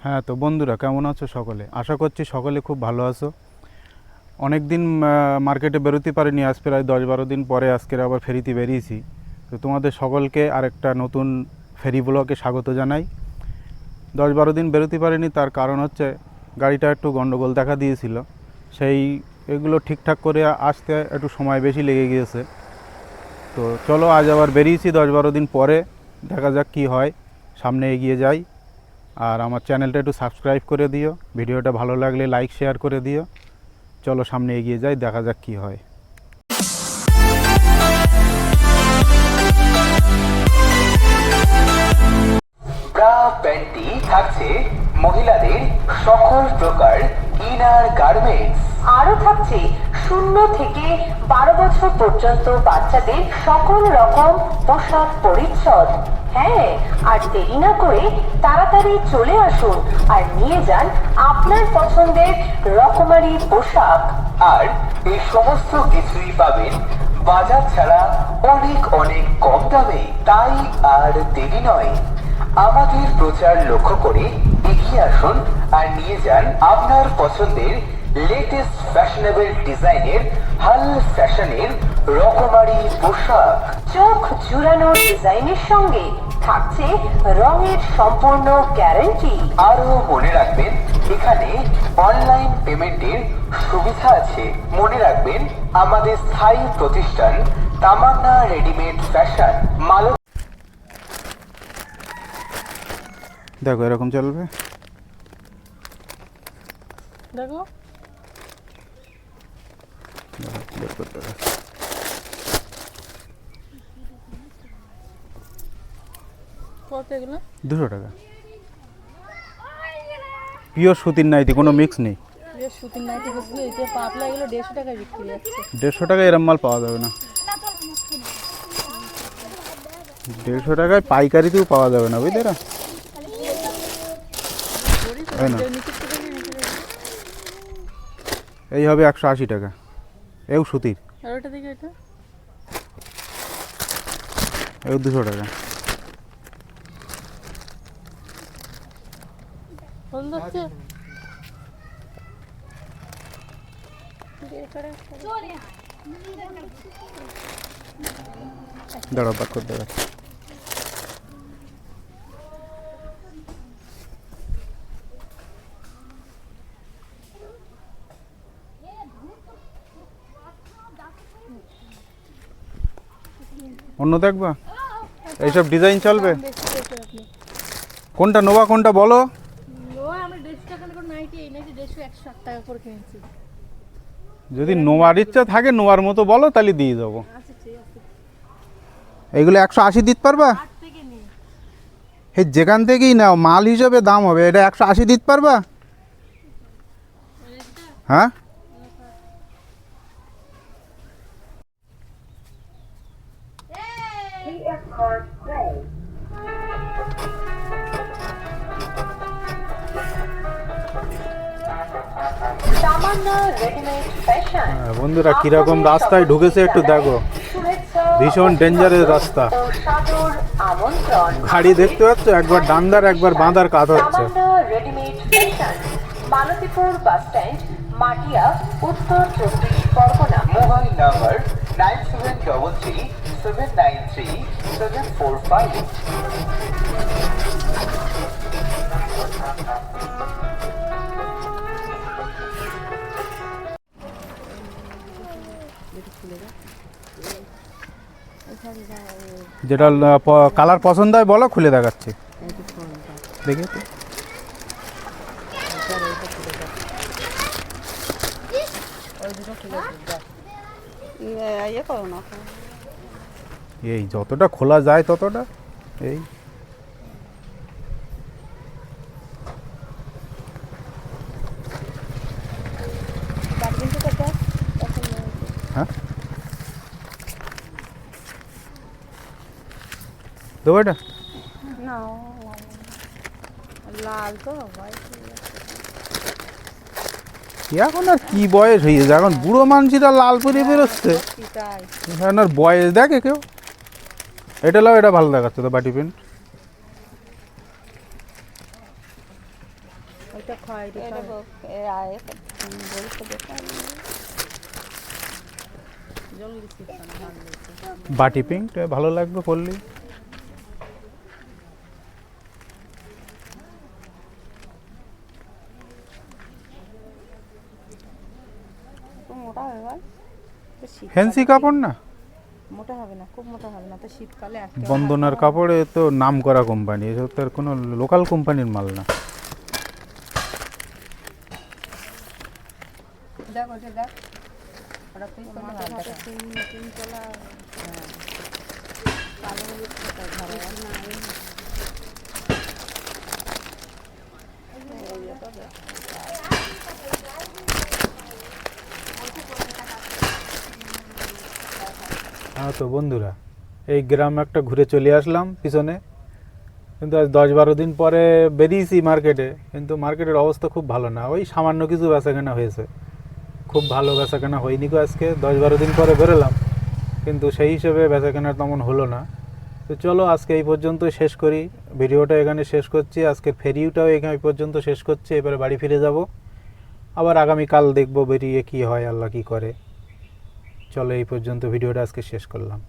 হ্যাঁ, তো বন্ধুরা কেমন আছো সকলে? আশা করছি সকলে খুব ভালো আছো। অনেক দিন মার্কেটে বেরোতে পারিনি, আজ প্রায় 10-12 দিন পরে আজকের আবার ফেরিতে বেরিয়েছি। তো তোমাদের সকলকে আরেকটা নতুন ফেরি ব্লগে স্বাগত জানাই। 10-12 দিন বেরোতে পারিনি, তার কারণ হচ্ছে গাড়িটা একটু গন্ডগোল দেখা দিয়েছিল। সেই এগুলো ঠিকঠাক করে আসতে একটু সময় বেশি লেগে গিয়েছে। তো চলো আজ আবার বেরিয়েছি 10-12 দিন পরে, দেখা যাক কী হয়, সামনে এগিয়ে যাই। আর আমার চ্যানেলটা একটু সাবস্ক্রাইব করে দিও, ভিডিওটা ভালো লাগলে লাইক শেয়ার করে দিও। চলো সামনে এগিয়ে যাই, দেখা যাক কী হয়। ব্রা প্যান্টি থাকছে মহিলাদের সকল প্রকার ইনার গার্মেন্টস। আরও থাকছে 0 থেকে 12 বছর পর্যন্ত বাচ্চাদের সকল রকম পোশাক পরিচ্ছদ। হ্যাঁ, আর দেরি না করে তাড়াতাড়ি চলে আসুন আর নিয়ে যান আপনার পছন্দের রকমারি পোশাক। আর এই সমস্ত কিছুই পাবেন বাজার ছাড়া অনেক অনেক কম দামে। তাই আর দেরি নয়, আমাদের প্রচার লক্ষ্য করে এগিয়ে আসুন আর নিয়ে যান আপনার পছন্দের লেটেস্ট ফ্যাশনেবল ডিজাইনের হাল ফ্যাশনের রকমারি পোশাক। চোখ জুড়ানো ডিজাইনের সঙ্গে থাকছে রঙের সম্পূর্ণ গ্যারান্টি। আরও মনে রাখবেন, এখানে অনলাইন পেমেন্টের সুবিধা আছে। মনে রাখবেন, আমাদের স্থায়ী প্রতিষ্ঠান তামান্না রেডিমেড ফ্যাশন মাল। দেখো এরকম চলবে। দেখো বের করতে হবে। কত এগুলো? 200 টাকা। পিওর সুতির নাইটি, কোনো মিক্স নেই। যে সুতির নাইটি বুঝলি, এই যে পাতলা এগুলো 150 টাকায় বিক্রি যাচ্ছে। 150 টাকায় এরম মাল পাওয়া যাবে না। 150 টাকায় পাইকারিতেও পাওয়া যাবে না, বুঝলে না? তাই না? এই হবে 180 টাকা, এও সুতির। আর ওটা দেখে এটা এও 200 টাকা। বন্ধ হচ্ছে। দাঁড়াও, বাক করতে হবে। অন্য দেখবা, এইসব ডিজাইন চলবে। কোনটা নোবা, কোনটা বলো? আমরা 150 টাকা করে নাইটি, এই নাইটি 160 টাকা করে কিনেছি। যদি নোয়ার ইচ্ছা থাকে নোয়ার মতো বলো, তাহলে দিয়ে দেবো। আচ্ছা ঠিক আছে। এইগুলো 180 দিতে পারবা? আট থেকে নে। এই যেখান থেকেই নাও, মাল হিসেবে দাম হবে। এটা 180 দিতে পারবা? হ্যাঁ, তামান্না রেডিমেড ফ্যাশন। বন্ধুরা কিরকম রাস্তায় ঢুকেছে একটু দেখো, ভীষণ ডেঞ্জারের রাস্তা। সাদর আমন্ত্রণ। গাড়ি দেখতে পাচ্ছ, একবার ডান্দার একবার বাঁধার কাজ হচ্ছে। Tamanna readymade fashion, Maltipur bus stand, Matia, Uttar 24 Pargana. Mobile number 9733793745। যেটা কালার পছন্দ হয় বলো, খুলে দেখাচ্ছি। দেখে তো এই যতটা খোলা যায় ততটা। এই হ্যাঁ, দেবো এটা। না লাল তো এখন আর কি বয়স হয়েছে, এখন বুড়ো মানুষরা লাল পরে বেরোচ্ছে। এখন আর বয়স দেখে কেউ। এটা লাও, এটা ভালো দেখাচ্ছে তো, বাটি প্রিন্ট। ওইটা খয়েরি এটা বলতে দেখলাম জঙ্গলি সিস্টেম ভালো হয়েছে। বাটি পিঙ্ক ভালো লাগবে পরলি। একটু মোটা হবে বল তো শীতকালে ফ্যান্সি কাপড় না, মোটা হবে না, খুব মোটা হবে না, তো শীতকালে একটা বন্দনার কাপড়ে তো নাম করা কোম্পানি, এসব তো আর কোনো লোকাল কোম্পানির মাল না। দেখ ওটা দেখ, ওটা তুই করলে ভালো দেখা। তিনতলা কালো হলুদ কোথায় ঘরে আছে? হ্যাঁ তো বন্ধুরা, এই গ্রাম একটা ঘুরে চলে আসলাম পিছনে, কিন্তু আজ 10-12 দিন পরে বেরিয়েছি মার্কেটে, কিন্তু মার্কেটের অবস্থা খুব ভালো না, ওই সামান্য কিছু বেচাকেনা হয়েছে, খুব ভালো বেচাকেনা হয়নি গো আজকে। 10-12 দিন পরে বেরোলাম, কিন্তু সেই হিসেবে বেচাকেনা তেমন হলো না। তো চলো আজকে এই পর্যন্ত শেষ করি, ভিডিওটা এখানে শেষ করছি, আজকের ফেরিটাও এখানে এই পর্যন্ত শেষ করছি, এবারে বাড়ি ফিরে যাব, আবার আগামীকাল দেখবো বেরিয়ে কি হয়, আল্লাহ কি করে। চলো এই পর্যন্ত ভিডিওটা আজকে শেষ করলাম।